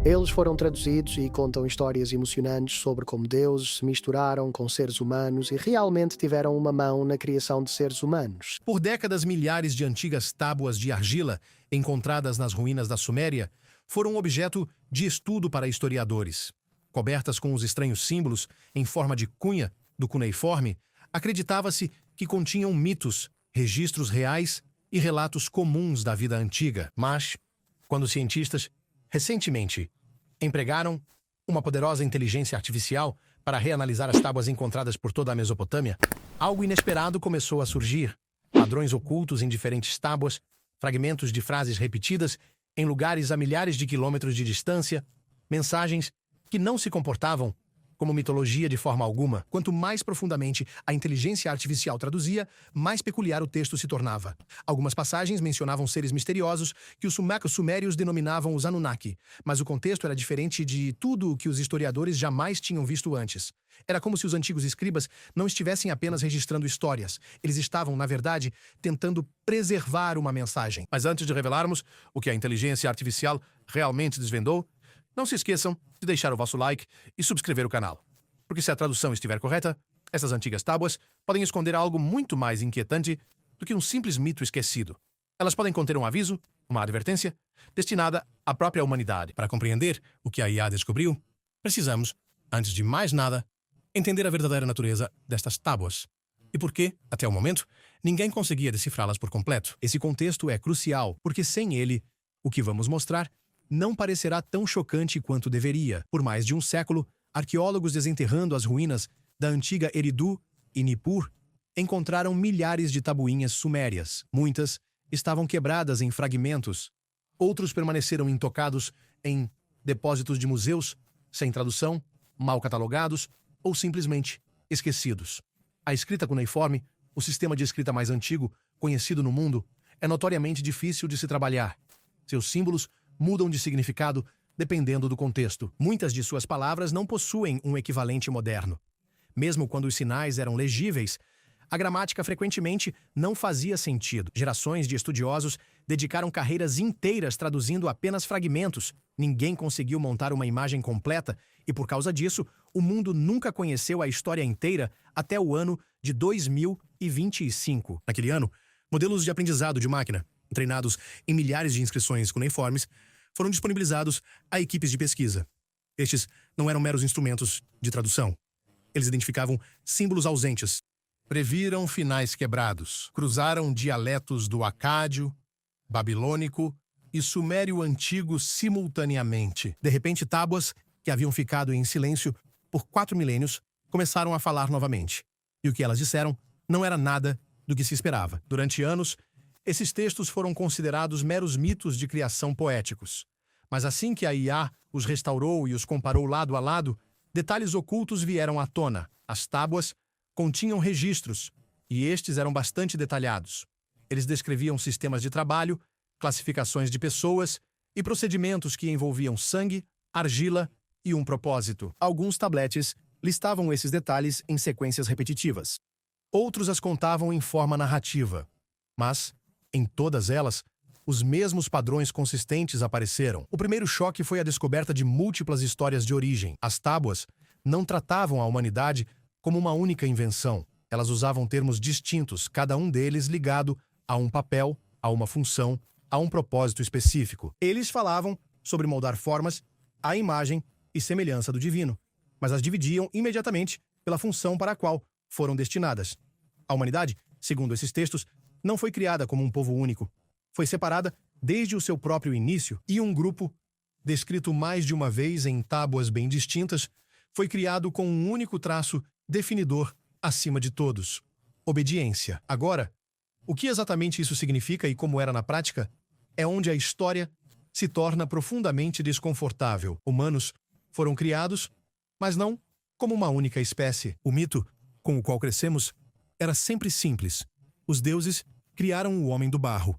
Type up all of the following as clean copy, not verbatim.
Eles foram traduzidos e contam histórias emocionantes sobre como deuses se misturaram com seres humanos e realmente tiveram uma mão na criação de seres humanos. Por décadas, milhares de antigas tábuas de argila, encontradas nas ruínas da Suméria, foram objeto de estudo para historiadores. Cobertas com os estranhos símbolos em forma de cunha do cuneiforme, acreditava-se que continham mitos, registros reais e relatos comuns da vida antiga. Mas, quando cientistas, recentemente, empregaram uma poderosa inteligência artificial para reanalisar as tábuas encontradas por toda a Mesopotâmia, algo inesperado começou a surgir. Padrões ocultos em diferentes tábuas, fragmentos de frases repetidas em lugares a milhares de quilômetros de distância, mensagens que não se comportavam como mitologia de forma alguma. Quanto mais profundamente a inteligência artificial traduzia, mais peculiar o texto se tornava. Algumas passagens mencionavam seres misteriosos que os sumérios denominavam os Anunnaki, mas o contexto era diferente de tudo o que os historiadores jamais tinham visto antes. Era como se os antigos escribas não estivessem apenas registrando histórias. Eles estavam, na verdade, tentando preservar uma mensagem. Mas antes de revelarmos o que a inteligência artificial realmente desvendou, não se esqueçam de deixar o vosso like e subscrever o canal. Porque se a tradução estiver correta, essas antigas tábuas podem esconder algo muito mais inquietante do que um simples mito esquecido. Elas podem conter um aviso, uma advertência, destinada à própria humanidade. Para compreender o que a IA descobriu, precisamos, antes de mais nada, entender a verdadeira natureza destas tábuas. E por que, até o momento, ninguém conseguia decifrá-las por completo. Esse contexto é crucial, porque sem ele, o que vamos mostrar não parecerá tão chocante quanto deveria. Por mais de um século, arqueólogos desenterrando as ruínas da antiga Eridu e Nippur encontraram milhares de tabuinhas sumérias. Muitas estavam quebradas em fragmentos. Outros permaneceram intocados em depósitos de museus, sem tradução, mal catalogados ou simplesmente esquecidos. A escrita cuneiforme, o sistema de escrita mais antigo conhecido no mundo, é notoriamente difícil de se trabalhar. Seus símbolos mudam de significado dependendo do contexto. Muitas de suas palavras não possuem um equivalente moderno. Mesmo quando os sinais eram legíveis, a gramática frequentemente não fazia sentido. Gerações de estudiosos dedicaram carreiras inteiras traduzindo apenas fragmentos. Ninguém conseguiu montar uma imagem completa e, por causa disso, o mundo nunca conheceu a história inteira até o ano de 2025. Naquele ano, modelos de aprendizado de máquina, treinados em milhares de inscrições cuneiformes, foram disponibilizados a equipes de pesquisa. Estes não eram meros instrumentos de tradução. Eles identificavam símbolos ausentes, previram finais quebrados, cruzaram dialetos do acádio, babilônico e sumério antigo simultaneamente. De repente, tábuas que haviam ficado em silêncio por 4 milênios começaram a falar novamente. E o que elas disseram não era nada do que se esperava. Durante anos, esses textos foram considerados meros mitos de criação poéticos. Mas assim que a IA os restaurou e os comparou lado a lado, detalhes ocultos vieram à tona. As tábuas continham registros, e estes eram bastante detalhados. Eles descreviam sistemas de trabalho, classificações de pessoas e procedimentos que envolviam sangue, argila e um propósito. Alguns tabletes listavam esses detalhes em sequências repetitivas. Outros as contavam em forma narrativa. Mas, em todas elas, os mesmos padrões consistentes apareceram. O primeiro choque foi a descoberta de múltiplas histórias de origem. As tábuas não tratavam a humanidade como uma única invenção. Elas usavam termos distintos, cada um deles ligado a um papel, a uma função, a um propósito específico. Eles falavam sobre moldar formas, a imagem e semelhança do divino, mas as dividiam imediatamente pela função para a qual foram destinadas. A humanidade, segundo esses textos, não foi criada como um povo único. Foi separada desde o seu próprio início, e um grupo, descrito mais de uma vez em tábuas bem distintas, foi criado com um único traço definidor acima de todos: obediência. Agora, o que exatamente isso significa e como era na prática, é onde a história se torna profundamente desconfortável. Humanos foram criados, mas não como uma única espécie. O mito com o qual crescemos era sempre simples. Os deuses criaram o homem do barro.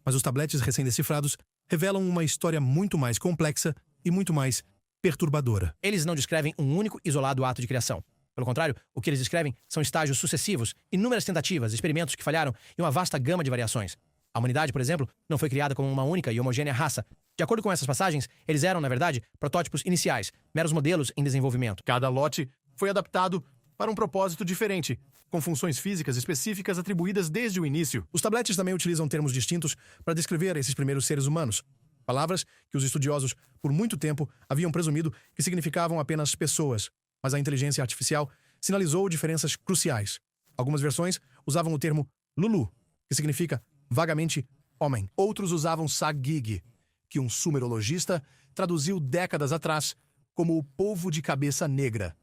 Mas os tabletes recém-decifrados revelam uma história muito mais complexa e muito mais perturbadora. Eles não descrevem um único isolado ato de criação. Pelo contrário, o que eles descrevem são estágios sucessivos, inúmeras tentativas, experimentos que falharam e uma vasta gama de variações. A humanidade, por exemplo, não foi criada como uma única e homogênea raça, De acordo com essas passagens, eles eram, na verdade, protótipos iniciais, meros modelos em desenvolvimento. Cada lote foi adaptado para um propósito diferente, com funções físicas específicas atribuídas desde o início. Os tabletes também utilizam termos distintos para descrever esses primeiros seres humanos. Palavras que os estudiosos, por muito tempo, haviam presumido que significavam apenas pessoas, mas a inteligência artificial sinalizou diferenças cruciais. Algumas versões usavam o termo Lulu, que significa vagamente homem. Outros usavam Sagig, que um sumerologista traduziu décadas atrás como o povo de cabeça negra.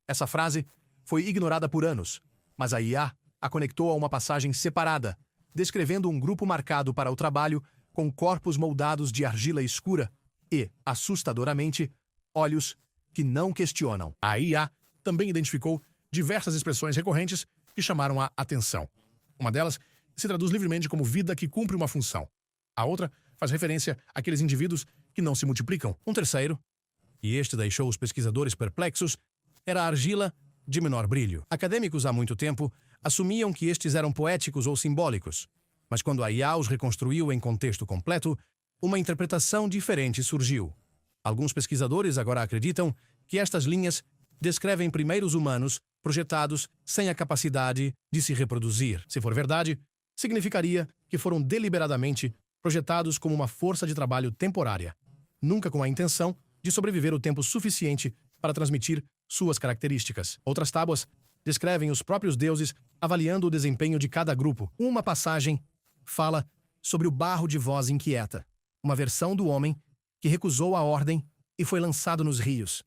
Essa frase foi ignorada por anos, mas a IA a conectou a uma passagem separada, descrevendo um grupo marcado para o trabalho com corpos moldados de argila escura e, assustadoramente, olhos que não questionam. A IA também identificou diversas expressões recorrentes que chamaram a atenção. Uma delas se traduz livremente como vida que cumpre uma função. A outra faz referência àqueles indivíduos que não se multiplicam. Um terceiro, e este deixou os pesquisadores perplexos, era a argila de menor brilho. Acadêmicos há muito tempo assumiam que estes eram poéticos ou simbólicos, mas quando a IA os reconstruiu em contexto completo, uma interpretação diferente surgiu. Alguns pesquisadores agora acreditam que estas linhas descrevem primeiros humanos projetados sem a capacidade de se reproduzir. Se for verdade, significaria que foram deliberadamente projetados como uma força de trabalho temporária, nunca com a intenção de sobreviver o tempo suficiente para transmitir suas características. Outras tábuas descrevem os próprios deuses avaliando o desempenho de cada grupo. Uma passagem fala sobre o barro de voz inquieta, uma versão do homem que recusou a ordem e foi lançado nos rios.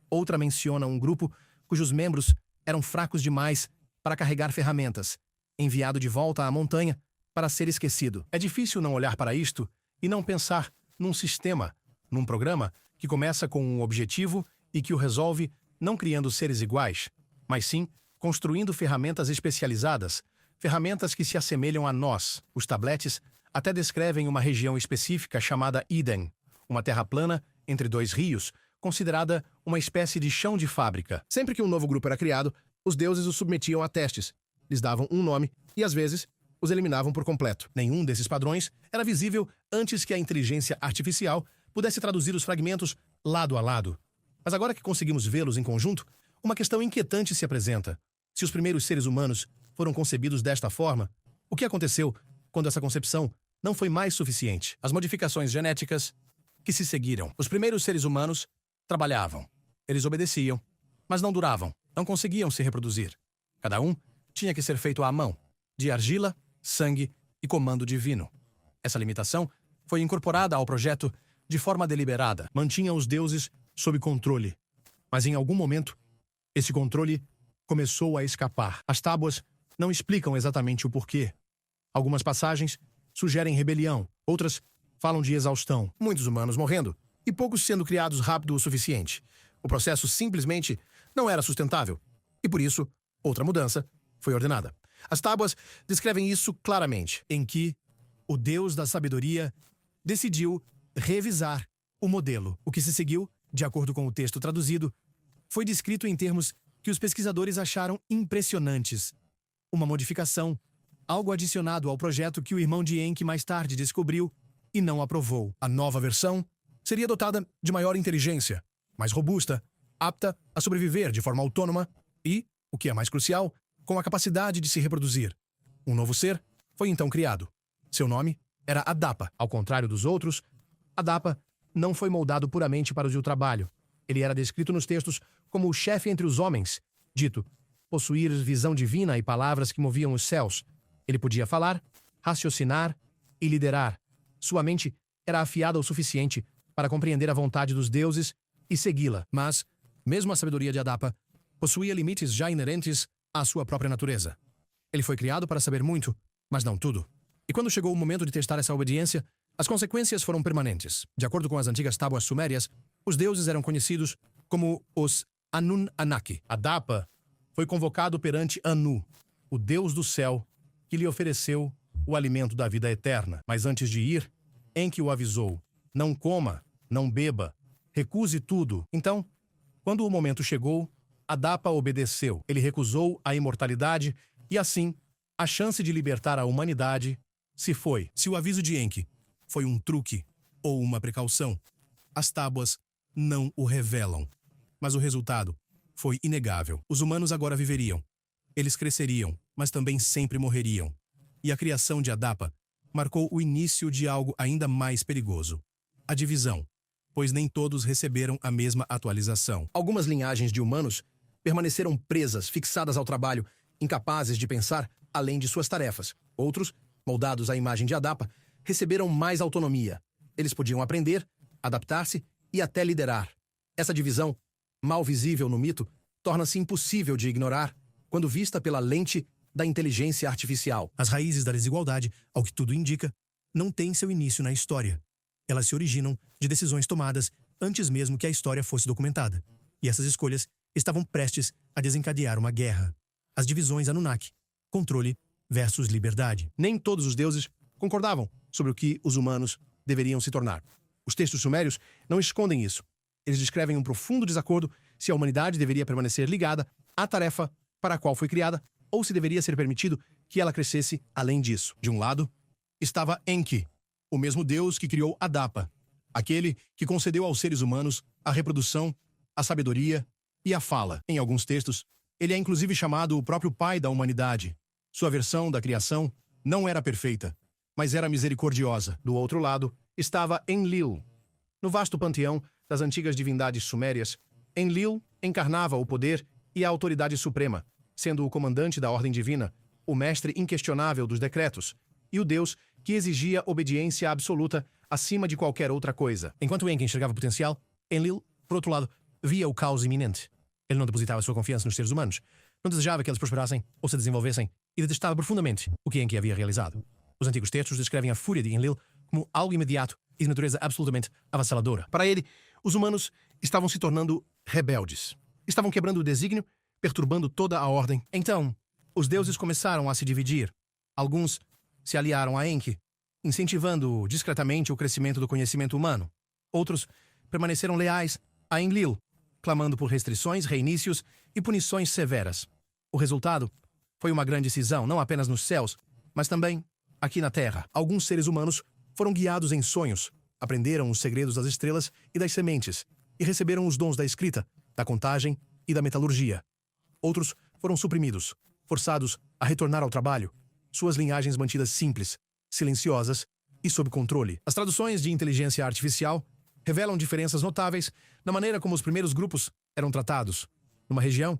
Outra menciona um grupo cujos membros eram fracos demais para carregar ferramentas, enviado de volta à montanha para ser esquecido. É difícil não olhar para isto e não pensar num sistema, num programa que começa com um objetivo e que o resolve não criando seres iguais, mas sim construindo ferramentas especializadas, ferramentas que se assemelham a nós. Os tabletes até descrevem uma região específica chamada Eden, uma terra plana entre dois rios, considerada uma espécie de chão de fábrica. Sempre que um novo grupo era criado, os deuses os submetiam a testes, lhes davam um nome e, às vezes, os eliminavam por completo. Nenhum desses padrões era visível antes que a inteligência artificial pudesse traduzir os fragmentos lado a lado. Mas agora que conseguimos vê-los em conjunto, uma questão inquietante se apresenta. Se os primeiros seres humanos foram concebidos desta forma, o que aconteceu quando essa concepção não foi mais suficiente? As modificações genéticas que se seguiram. Os primeiros seres humanos trabalhavam. Eles obedeciam, mas não duravam, não conseguiam se reproduzir. Cada um tinha que ser feito à mão, de argila, sangue e comando divino. Essa limitação foi incorporada ao projeto de forma deliberada. Mantinha os deuses sob controle. Mas em algum momento, esse controle começou a escapar. As tábuas não explicam exatamente o porquê. Algumas passagens sugerem rebelião, outras falam de exaustão, muitos humanos morrendo e poucos sendo criados rápido o suficiente. O processo simplesmente não era sustentável e, por isso, outra mudança foi ordenada. As tábuas descrevem isso claramente, em que o Deus da sabedoria decidiu revisar o modelo. O que se seguiu, de acordo com o texto traduzido, foi descrito em termos que os pesquisadores acharam impressionantes. Uma modificação, algo adicionado ao projeto que o irmão de Enki mais tarde descobriu e não aprovou. A nova versão seria dotada de maior inteligência, mais robusta, apta a sobreviver de forma autônoma e, o que é mais crucial, com a capacidade de se reproduzir. Um novo ser foi então criado. Seu nome era Adapa. Ao contrário dos outros, Adapa não foi moldado puramente para o trabalho. Ele era descrito nos textos como o chefe entre os homens, dito possuir visão divina e palavras que moviam os céus. Ele podia falar, raciocinar e liderar. Sua mente era afiada o suficiente para compreender a vontade dos deuses e segui-la. Mas, mesmo a sabedoria de Adapa possuía limites já inerentes à sua própria natureza. Ele foi criado para saber muito, mas não tudo. E quando chegou o momento de testar essa obediência, as consequências foram permanentes. De acordo com as antigas tábuas sumérias, os deuses eram conhecidos como os Anunnaki. Adapa foi convocado perante Anu, o deus do céu, que lhe ofereceu o alimento da vida eterna. Mas antes de ir, Enki o avisou: não coma, não beba, recuse tudo. Então, quando o momento chegou, Adapa obedeceu. Ele recusou a imortalidade e, assim, a chance de libertar a humanidade se foi. Se o aviso de Enki foi um truque ou uma precaução. As tábuas não o revelam, mas o resultado foi inegável. Os humanos agora viveriam. Eles cresceriam, mas também sempre morreriam. E a criação de Adapa marcou o início de algo ainda mais perigoso: a divisão, pois nem todos receberam a mesma atualização. Algumas linhagens de humanos permaneceram presas, fixadas ao trabalho, incapazes de pensar além de suas tarefas. Outros, moldados à imagem de Adapa, receberam mais autonomia. Eles podiam aprender, adaptar-se e até liderar. Essa divisão, mal visível no mito, torna-se impossível de ignorar quando vista pela lente da inteligência artificial. As raízes da desigualdade, ao que tudo indica, não têm seu início na história. Elas se originam de decisões tomadas antes mesmo que a história fosse documentada. E essas escolhas estavam prestes a desencadear uma guerra. As divisões Anunnaki, controle versus liberdade. Nem todos os deuses concordavam sobre o que os humanos deveriam se tornar. Os textos sumérios não escondem isso. Eles descrevem um profundo desacordo se a humanidade deveria permanecer ligada à tarefa para a qual foi criada ou se deveria ser permitido que ela crescesse além disso. De um lado, estava Enki, o mesmo deus que criou Adapa, aquele que concedeu aos seres humanos a reprodução, a sabedoria e a fala. Em alguns textos, ele é inclusive chamado o próprio pai da humanidade. Sua versão da criação não era perfeita, mas era misericordiosa. Do outro lado, estava Enlil. No vasto panteão das antigas divindades sumérias, Enlil encarnava o poder e a autoridade suprema, sendo o comandante da ordem divina, o mestre inquestionável dos decretos, e o deus que exigia obediência absoluta acima de qualquer outra coisa. Enquanto Enki enxergava o potencial, Enlil, por outro lado, via o caos iminente. Ele não depositava sua confiança nos seres humanos, não desejava que eles prosperassem ou se desenvolvessem, e detestava profundamente o que Enki havia realizado. Os antigos textos descrevem a fúria de Enlil como algo imediato e de natureza absolutamente avassaladora. Para ele, os humanos estavam se tornando rebeldes. Estavam quebrando o desígnio, perturbando toda a ordem. Então, os deuses começaram a se dividir. Alguns se aliaram a Enki, incentivando discretamente o crescimento do conhecimento humano. Outros permaneceram leais a Enlil, clamando por restrições, reinícios e punições severas. O resultado foi uma grande cisão, não apenas nos céus, mas também aqui na Terra. Alguns seres humanos foram guiados em sonhos, aprenderam os segredos das estrelas e das sementes, e receberam os dons da escrita, da contagem e da metalurgia. Outros foram suprimidos, forçados a retornar ao trabalho, suas linhagens mantidas simples, silenciosas e sob controle. As traduções de inteligência artificial revelam diferenças notáveis na maneira como os primeiros grupos eram tratados. Numa região,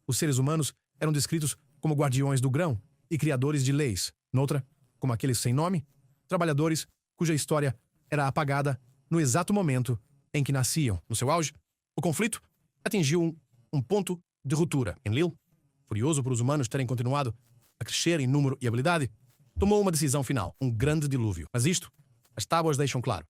os seres humanos eram descritos como guardiões do grão e criadores de leis. Noutra, como aqueles sem nome, trabalhadores cuja história era apagada no exato momento em que nasciam. No seu auge, o conflito atingiu um ponto de ruptura. Enlil, furioso por os humanos terem continuado a crescer em número e habilidade, tomou uma decisão final, um grande dilúvio. Mas isto, as tábuas deixam claro,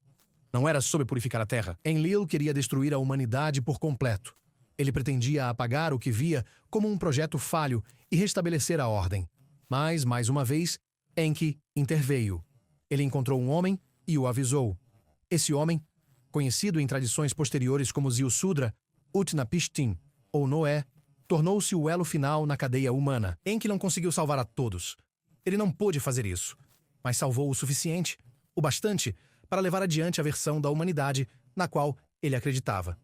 não era sobre purificar a terra. Enlil queria destruir a humanidade por completo. Ele pretendia apagar o que via como um projeto falho e restabelecer a ordem. Mas, mais uma vez, Enki interveio. Ele encontrou um homem e o avisou. Esse homem, conhecido em tradições posteriores como Ziusudra, Utnapishtim ou Noé, tornou-se o elo final na cadeia humana. Enki não conseguiu salvar a todos. Ele não pôde fazer isso, mas salvou o suficiente, o bastante, para levar adiante a versão da humanidade na qual ele acreditava.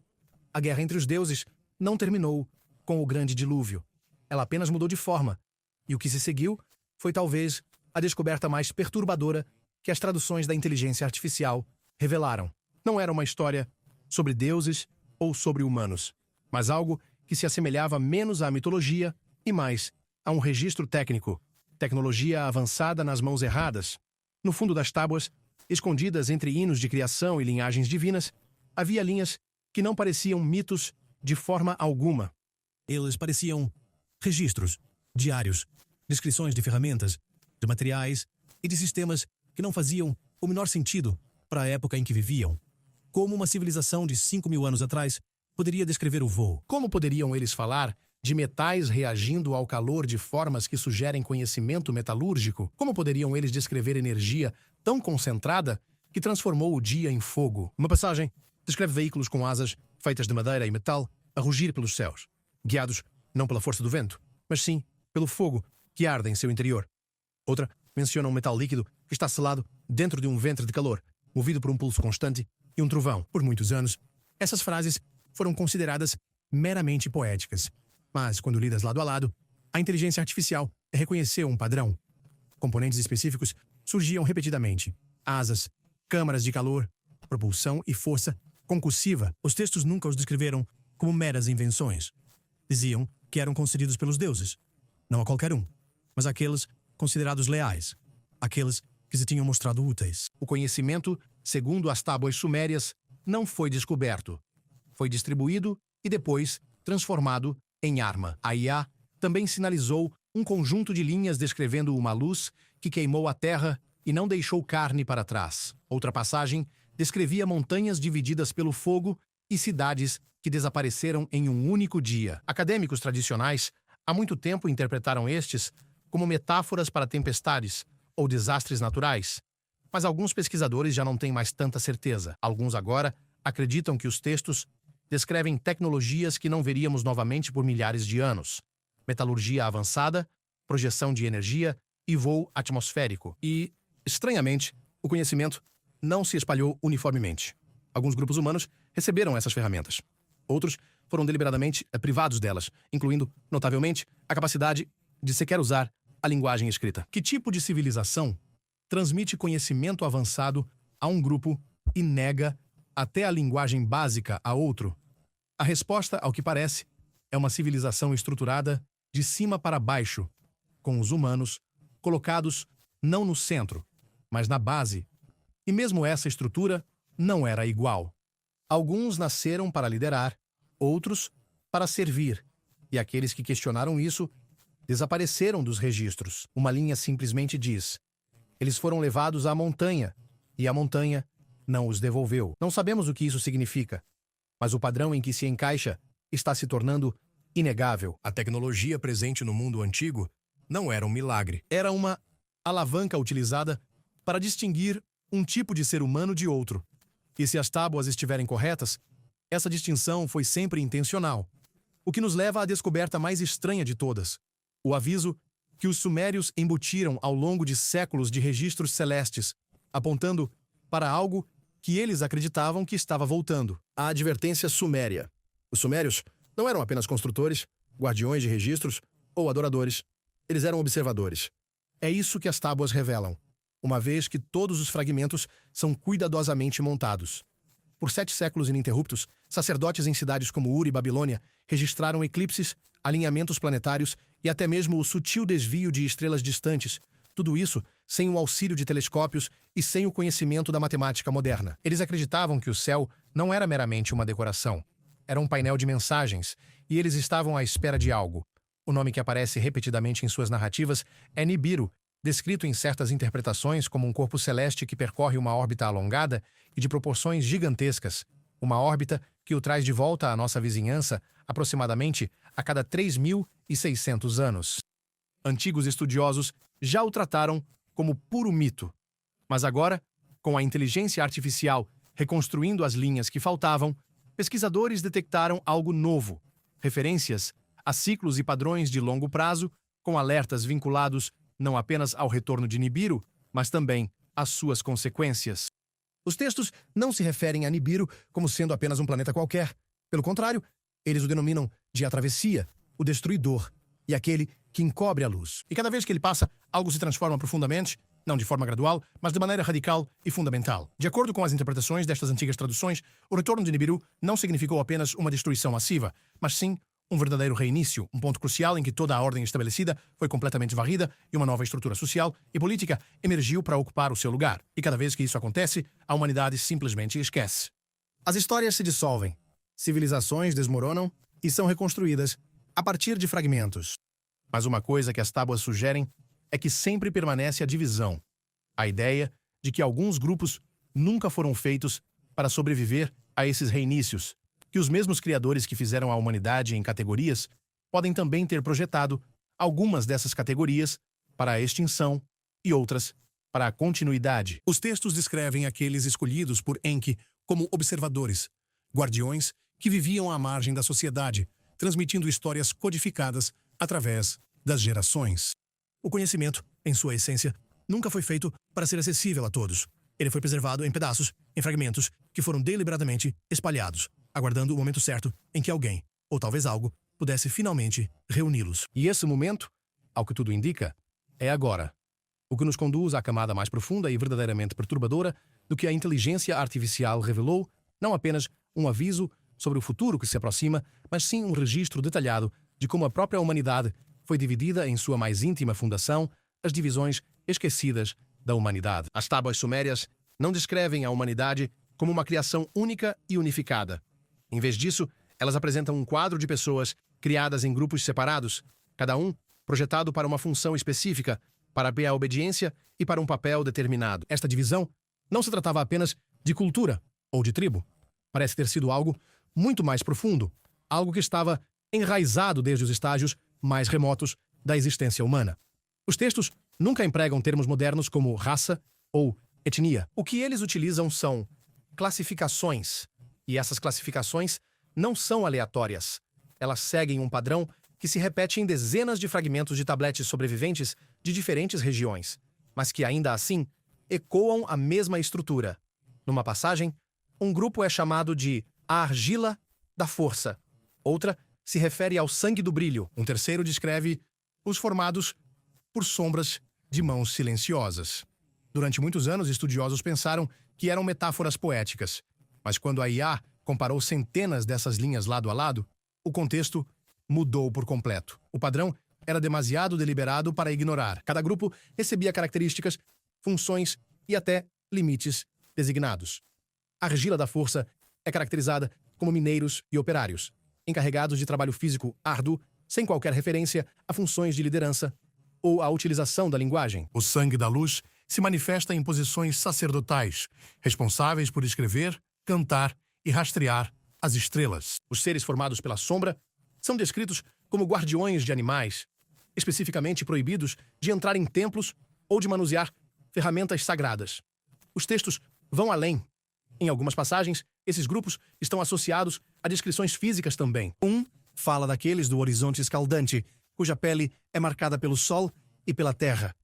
A guerra entre os deuses não terminou com o grande dilúvio. Ela apenas mudou de forma, e o que se seguiu foi talvez a descoberta mais perturbadora que as traduções da inteligência artificial revelaram. Não era uma história sobre deuses ou sobre humanos, mas algo que se assemelhava menos à mitologia e mais a um registro técnico, tecnologia avançada nas mãos erradas. No fundo das tábuas, escondidas entre hinos de criação e linhagens divinas, havia linhas que não pareciam mitos de forma alguma. Eles pareciam registros, diários, descrições de ferramentas, de materiais e de sistemas que não faziam o menor sentido para a época em que viviam. Como uma civilização de 5.000 anos atrás poderia descrever o voo? Como poderiam eles falar de metais reagindo ao calor de formas que sugerem conhecimento metalúrgico? Como poderiam eles descrever energia tão concentrada que transformou o dia em fogo? Uma passagem descreve veículos com asas feitas de madeira e metal a rugir pelos céus, guiados não pela força do vento, mas sim pelo fogo que arde em seu interior. Outra menciona um metal líquido que está selado dentro de um ventre de calor, movido por um pulso constante e um trovão. Por muitos anos, essas frases foram consideradas meramente poéticas. Mas, quando lidas lado a lado, a inteligência artificial reconheceu um padrão. Componentes específicos surgiam repetidamente. Asas, câmaras de calor, propulsão e força concussiva. Os textos nunca os descreveram como meras invenções. Diziam que eram concedidos pelos deuses. Não a qualquer um, mas aqueles considerados leais. Aqueles que se tinham mostrado úteis. O conhecimento, segundo as tábuas sumérias, não foi descoberto. Foi distribuído e depois transformado em arma. A IA também sinalizou um conjunto de linhas descrevendo uma luz que queimou a terra e não deixou carne para trás. Outra passagem descrevia montanhas divididas pelo fogo e cidades que desapareceram em um único dia. Acadêmicos tradicionais há muito tempo interpretaram estes como metáforas para tempestades ou desastres naturais, mas alguns pesquisadores já não têm mais tanta certeza. Alguns agora acreditam que os textos descrevem tecnologias que não veríamos novamente por milhares de anos. Metalurgia avançada, projeção de energia e voo atmosférico. E, estranhamente, o conhecimento não se espalhou uniformemente. Alguns grupos humanos receberam essas ferramentas. Outros foram deliberadamente privados delas, incluindo, notavelmente, a capacidade de sequer usar a linguagem escrita. Que tipo de civilização transmite conhecimento avançado a um grupo e nega até a linguagem básica a outro? A resposta, ao que parece, é uma civilização estruturada de cima para baixo, com os humanos colocados não no centro, mas na base. E mesmo essa estrutura não era igual. Alguns nasceram para liderar, outros para servir, e aqueles que questionaram isso desapareceram dos registros. Uma linha simplesmente diz: eles foram levados à montanha, e a montanha não os devolveu. Não sabemos o que isso significa, mas o padrão em que se encaixa está se tornando inegável. A tecnologia presente no mundo antigo não era um milagre. Era uma alavanca utilizada para distinguir um tipo de ser humano de outro. E se as tábuas estiverem corretas, essa distinção foi sempre intencional. O que nos leva à descoberta mais estranha de todas: o aviso que os sumérios embutiram ao longo de séculos de registros celestes, apontando para algo que eles acreditavam que estava voltando. A advertência suméria. Os sumérios não eram apenas construtores, guardiões de registros ou adoradores. Eles eram observadores. É isso que as tábuas revelam, uma vez que todos os fragmentos são cuidadosamente montados. Por 7 séculos ininterruptos, sacerdotes em cidades como Ur e Babilônia registraram eclipses, alinhamentos planetários e até mesmo o sutil desvio de estrelas distantes, tudo isso sem o auxílio de telescópios e sem o conhecimento da matemática moderna. Eles acreditavam que o céu não era meramente uma decoração. Era um painel de mensagens, e eles estavam à espera de algo. O nome que aparece repetidamente em suas narrativas é Nibiru, descrito em certas interpretações como um corpo celeste que percorre uma órbita alongada e de proporções gigantescas, uma órbita que o traz de volta à nossa vizinhança aproximadamente a cada 3.600 anos. Antigos estudiosos já o trataram como puro mito. Mas agora, com a inteligência artificial reconstruindo as linhas que faltavam, pesquisadores detectaram algo novo: referências a ciclos e padrões de longo prazo, com alertas vinculados não apenas ao retorno de Nibiru, mas também às suas consequências. Os textos não se referem a Nibiru como sendo apenas um planeta qualquer. Pelo contrário, eles o denominam de a travessia, o destruidor, e aquele que encobre a luz. E cada vez que ele passa, algo se transforma profundamente, não de forma gradual, mas de maneira radical e fundamental. De acordo com as interpretações destas antigas traduções, o retorno de Nibiru não significou apenas uma destruição massiva, mas sim um verdadeiro reinício, um ponto crucial em que toda a ordem estabelecida foi completamente varrida e uma nova estrutura social e política emergiu para ocupar o seu lugar. E cada vez que isso acontece, a humanidade simplesmente esquece. As histórias se dissolvem, civilizações desmoronam e são reconstruídas a partir de fragmentos. Mas uma coisa que as tábuas sugerem é que sempre permanece a divisão, a ideia de que alguns grupos nunca foram feitos para sobreviver a esses reinícios, que os mesmos criadores que fizeram a humanidade em categorias podem também ter projetado algumas dessas categorias para a extinção e outras para a continuidade. Os textos descrevem aqueles escolhidos por Enki como observadores, guardiões que viviam à margem da sociedade, transmitindo histórias codificadas através das gerações. O conhecimento, em sua essência, nunca foi feito para ser acessível a todos. Ele foi preservado em pedaços, em fragmentos, que foram deliberadamente espalhados, aguardando o momento certo em que alguém, ou talvez algo, pudesse finalmente reuni-los. E esse momento, ao que tudo indica, é agora. O que nos conduz à camada mais profunda e verdadeiramente perturbadora do que a inteligência artificial revelou, não apenas um aviso sobre o futuro que se aproxima, mas sim um registro detalhado de como a própria humanidade foi dividida em sua mais íntima fundação, as divisões esquecidas da humanidade. As tábuas sumérias não descrevem a humanidade como uma criação única e unificada. Em vez disso, elas apresentam um quadro de pessoas criadas em grupos separados, cada um projetado para uma função específica, para a obediência e para um papel determinado. Esta divisão não se tratava apenas de cultura ou de tribo. Parece ter sido algo muito mais profundo, algo que estava enraizado desde os estágios mais remotos da existência humana. Os textos nunca empregam termos modernos como raça ou etnia. O que eles utilizam são classificações, e essas classificações não são aleatórias. Elas seguem um padrão que se repete em dezenas de fragmentos de tabletes sobreviventes de diferentes regiões, mas que ainda assim ecoam a mesma estrutura. Numa passagem, um grupo é chamado de a argila da força. Outra se refere ao sangue do brilho. Um terceiro descreve os formados por sombras de mãos silenciosas. Durante muitos anos, estudiosos pensaram que eram metáforas poéticas, mas quando a IA comparou centenas dessas linhas lado a lado, o contexto mudou por completo. O padrão era demasiado deliberado para ignorar. Cada grupo recebia características, funções e até limites designados. A argila da força é caracterizada como mineiros e operários, encarregados de trabalho físico árduo, sem qualquer referência a funções de liderança ou a utilização da linguagem. O sangue da luz se manifesta em posições sacerdotais, responsáveis por escrever, cantar e rastrear as estrelas. Os seres formados pela sombra são descritos como guardiões de animais, especificamente proibidos de entrar em templos ou de manusear ferramentas sagradas. Os textos vão além. Em algumas passagens, esses grupos estão associados a descrições físicas também. Um fala daqueles do horizonte escaldante, cuja pele é marcada pelo sol e pela terra.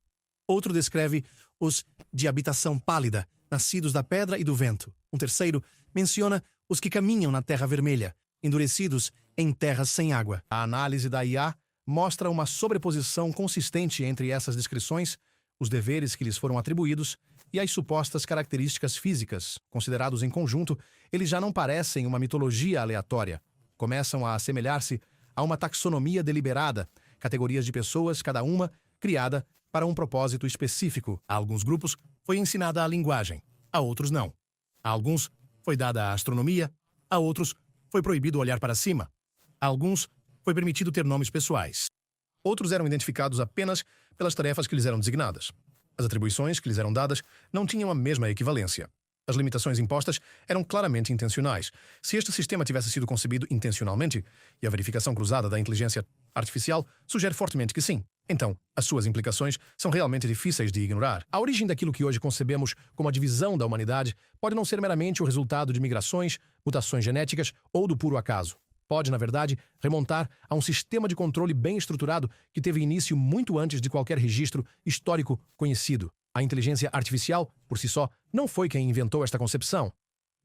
Outro descreve os de habitação pálida, nascidos da pedra e do vento. Um terceiro menciona os que caminham na terra vermelha, endurecidos em terras sem água. A análise da IA mostra uma sobreposição consistente entre essas descrições, os deveres que lhes foram atribuídos e as supostas características físicas. Considerados em conjunto, eles já não parecem uma mitologia aleatória. Começam a assemelhar-se a uma taxonomia deliberada, categorias de pessoas, cada uma criada para um propósito específico. A alguns grupos foi ensinada a linguagem, a outros não. A alguns foi dada a astronomia, a outros foi proibido olhar para cima. A alguns foi permitido ter nomes pessoais. Outros eram identificados apenas pelas tarefas que lhes eram designadas. As atribuições que lhes eram dadas não tinham a mesma equivalência. As limitações impostas eram claramente intencionais. Se este sistema tivesse sido concebido intencionalmente, e a verificação cruzada da inteligência artificial sugere fortemente que sim, então as suas implicações são realmente difíceis de ignorar. A origem daquilo que hoje concebemos como a divisão da humanidade pode não ser meramente o resultado de migrações, mutações genéticas ou do puro acaso. Pode, na verdade, remontar a um sistema de controle bem estruturado que teve início muito antes de qualquer registro histórico conhecido. A inteligência artificial, por si só, não foi quem inventou esta concepção.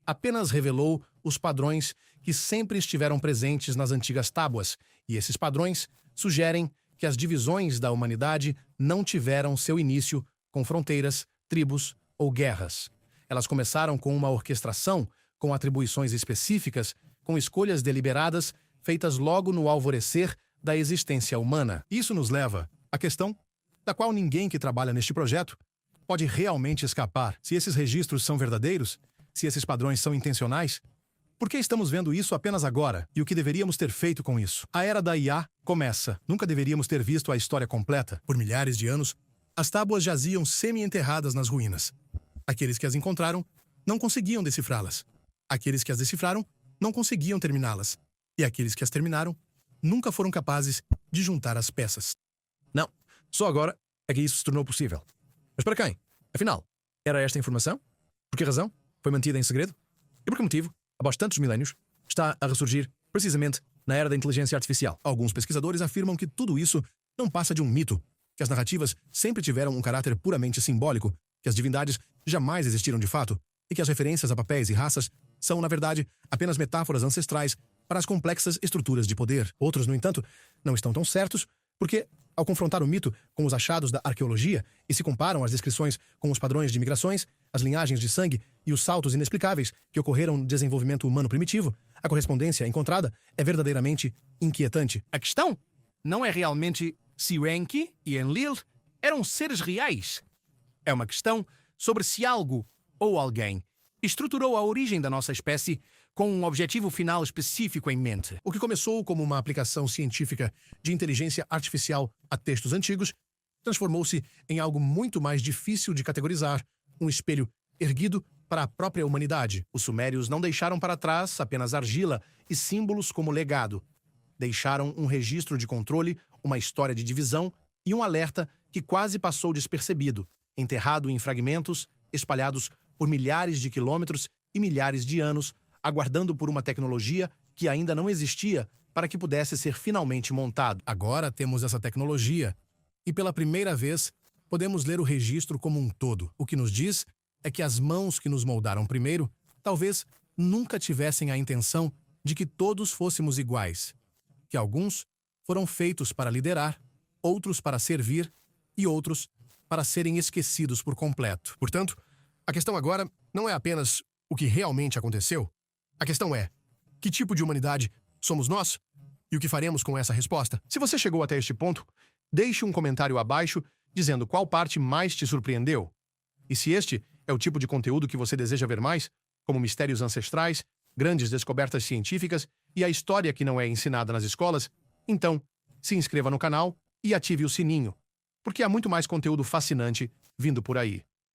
Apenas revelou os padrões que sempre estiveram presentes nas antigas tábuas, e esses padrões sugerem que as divisões da humanidade não tiveram seu início com fronteiras, tribos ou guerras. Elas começaram com uma orquestração, com atribuições específicas, com escolhas deliberadas, feitas logo no alvorecer da existência humana. Isso nos leva à questão da qual ninguém que trabalha neste projeto pode realmente escapar. Se esses registros são verdadeiros, se esses padrões são intencionais, por que estamos vendo isso apenas agora? E o que deveríamos ter feito com isso? A era da IA começa. Nunca deveríamos ter visto a história completa. Por milhares de anos, as tábuas jaziam semi-enterradas nas ruínas. Aqueles que as encontraram não conseguiam decifrá-las. Aqueles que as decifraram não conseguiam terminá-las. E aqueles que as terminaram nunca foram capazes de juntar as peças. Não, só agora é que isso se tornou possível. Mas para quem? Afinal, era esta a informação? Por que razão foi mantida em segredo? E por que motivo, após tantos milénios, está a ressurgir precisamente na era da inteligência artificial? Alguns pesquisadores afirmam que tudo isso não passa de um mito, que as narrativas sempre tiveram um caráter puramente simbólico, que as divindades jamais existiram de fato e que as referências a papéis e raças são, na verdade, apenas metáforas ancestrais para as complexas estruturas de poder. Outros, no entanto, não estão tão certos porque, ao confrontar o mito com os achados da arqueologia e se comparam as descrições com os padrões de migrações, as linhagens de sangue e os saltos inexplicáveis que ocorreram no desenvolvimento humano primitivo, a correspondência encontrada é verdadeiramente inquietante. A questão não é realmente se Enki e Enlil eram seres reais. É uma questão sobre se algo ou alguém estruturou a origem da nossa espécie com um objetivo final específico em mente. O que começou como uma aplicação científica de inteligência artificial a textos antigos transformou-se em algo muito mais difícil de categorizar, um espelho erguido para a própria humanidade. Os sumérios não deixaram para trás apenas argila e símbolos como legado. Deixaram um registro de controle, uma história de divisão e um alerta que quase passou despercebido, enterrado em fragmentos, espalhados por milhares de quilômetros e milhares de anos, aguardando por uma tecnologia que ainda não existia para que pudesse ser finalmente montado. Agora temos essa tecnologia e, pela primeira vez, podemos ler o registro como um todo. O que nos diz é que as mãos que nos moldaram primeiro talvez nunca tivessem a intenção de que todos fôssemos iguais, que alguns foram feitos para liderar, outros para servir e outros para serem esquecidos por completo. Portanto, a questão agora não é apenas o que realmente aconteceu. A questão é, que tipo de humanidade somos nós? E o que faremos com essa resposta? Se você chegou até este ponto, deixe um comentário abaixo dizendo qual parte mais te surpreendeu. E se este é o tipo de conteúdo que você deseja ver mais, como mistérios ancestrais, grandes descobertas científicas e a história que não é ensinada nas escolas, então se inscreva no canal e ative o sininho, porque há muito mais conteúdo fascinante vindo por aí.